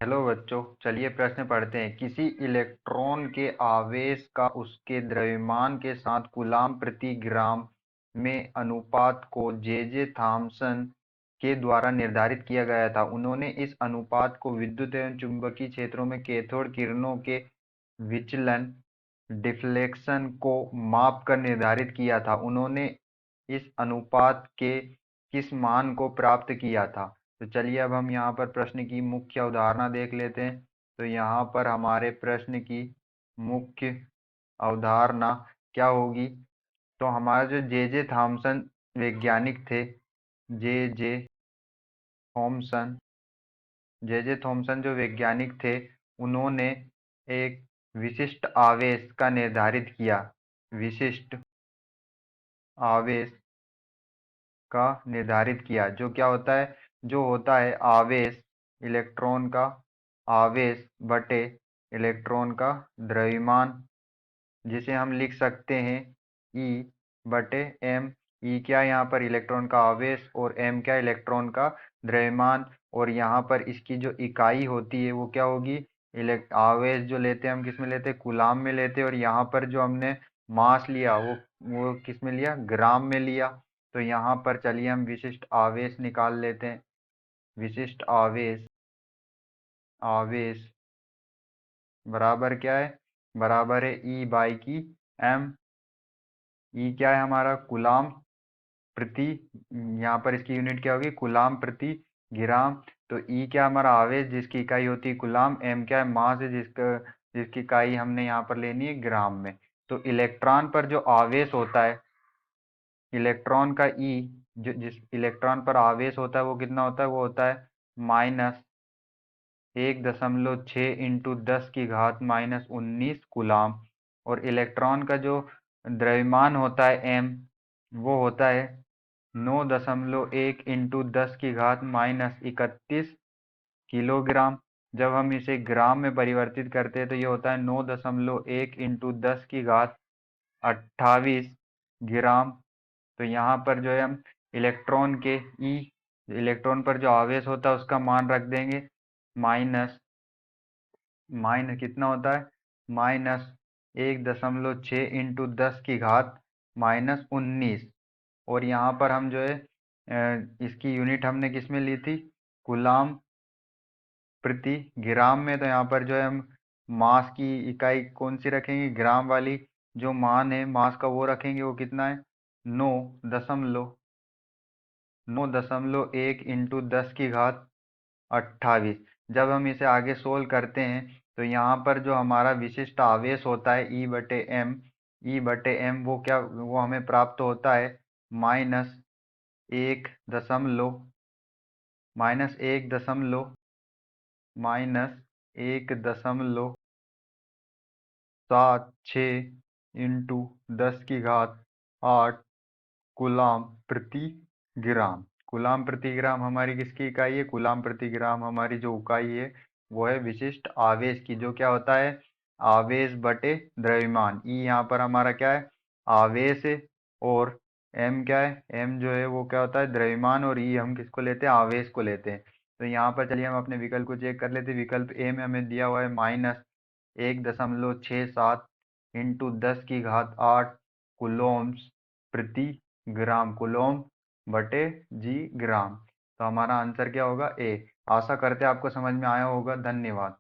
Hello बच्चों, चलिए प्रश्न पढ़ते हैं। किसी इलेक्ट्रॉन के आवेश का उसके द्रव्यमान के साथ कूलाम प्रति ग्राम में अनुपात को जे थॉम्सन के द्वारा निर्धारित किया गया था। उन्होंने इस अनुपात को विद्युत एवं चुंबकीय क्षेत्रों में कैथोड किरणों के विचलन डिफ्लेक्शन को मापकर निर्धारित किया था। उन्होंने इस अनुपात के किस मान को प्राप्त किया था? तो चलिए अब हम यहाँ पर प्रश्न की मुख्य अवधारणा देख लेते हैं। तो यहाँ पर हमारे प्रश्न की मुख्य अवधारणा क्या होगी? तो हमारा जो जे थॉम्सन वैज्ञानिक थे, जे जे थॉम्सन जे थॉम्सन जो वैज्ञानिक थे, उन्होंने एक विशिष्ट आवेश का निर्धारित किया। विशिष्ट आवेश का निर्धारित किया जो क्या होता है? जो होता है आवेश, इलेक्ट्रॉन का आवेश बटे इलेक्ट्रॉन का द्रव्यमान, जिसे हम लिख सकते हैं ई बटे एम। ई क्या है? यहाँ पर इलेक्ट्रॉन का आवेश, और एम क्या? इलेक्ट्रॉन का द्रव्यमान। और यहाँ पर इसकी जो इकाई होती है वो क्या होगी? आवेश जो लेते हैं हम किस में लेते हैं? कूलाम में लेते हैं। और यहाँ पर जो हमने मास लिया वो किस में लिया? ग्राम में लिया। तो यहाँ पर चलिए हम विशिष्ट आवेश निकाल लेते हैं। विशिष्ट आवेश, आवेश बराबर क्या है? बराबर है ई बाई की एम। ई क्या है हमारा? कूलाम प्रति, यहाँ पर इसकी यूनिट क्या होगी? कूलाम प्रति ग्राम। तो ई क्या हमारा? आवेश, जिसकी इकाई होती है कूलाम। एम क्या है? मास है, जिसकी इकाई हमने यहाँ पर लेनी है ग्राम में। तो इलेक्ट्रॉन पर जो आवेश होता है, इलेक्ट्रॉन का ई, जो जिस इलेक्ट्रॉन पर आवेश होता है वो कितना होता है? वो होता है माइनस 1.6 इंटू 10⁻−19 कूलाम। और इलेक्ट्रॉन का जो द्रव्यमान होता है एम, वो होता है 9.1 इंटू 10⁻−31 किलोग्राम। जब हम इसे ग्राम में परिवर्तित करते हैं तो ये होता है 9.1 इंटू 10⁻28 ग्राम। तो यहाँ पर जो है हम इलेक्ट्रॉन के ई, इलेक्ट्रॉन पर जो आवेश होता है उसका मान रख देंगे माइनस, माइनस कितना होता है? -1.6 इंटू 10⁻−19। और यहाँ पर हम जो है इसकी यूनिट हमने किस में ली थी? कूलाम प्रति ग्राम में। तो यहाँ पर जो है हम मास की इकाई कौन सी रखेंगे? ग्राम वाली। जो मान है मास का वो रखेंगे, वो कितना है? 9.1 इंटू 10⁻28। जब हम इसे आगे सोल्व करते हैं तो यहाँ पर जो हमारा विशिष्ट आवेश होता है ई बटे एम, ई बटे एम वो क्या, वो हमें प्राप्त होता है माइनस एक दशमलव माइनस एक दशमलव माइनस 1.76 इंटू 10⁸ कूलाम प्रति ग्राम। कूलाम प्रति ग्राम हमारी किसकी इकाई है? कूलाम प्रति ग्राम हमारी जो इकाई है वो है विशिष्ट आवेश की, जो क्या होता है? आवेश बटे द्रव्यमान। ई यहाँ पर हमारा क्या है? आवेश है। और एम क्या है? एम जो है वो क्या होता है? द्रव्यमान। और ई हम किसको लेते हैं? आवेश को लेते हैं। तो यहाँ पर चलिए हम अपने विकल्प को चेक कर लेते हैं। विकल्प ए में हमें दिया हुआ है -1.67 इंटू 10⁸ कूलोम्स प्रति ग्राम। कूलोम बटे जी ग्राम। तो हमारा आंसर क्या होगा? ए। आशा करते हैं आपको समझ में आया होगा। धन्यवाद।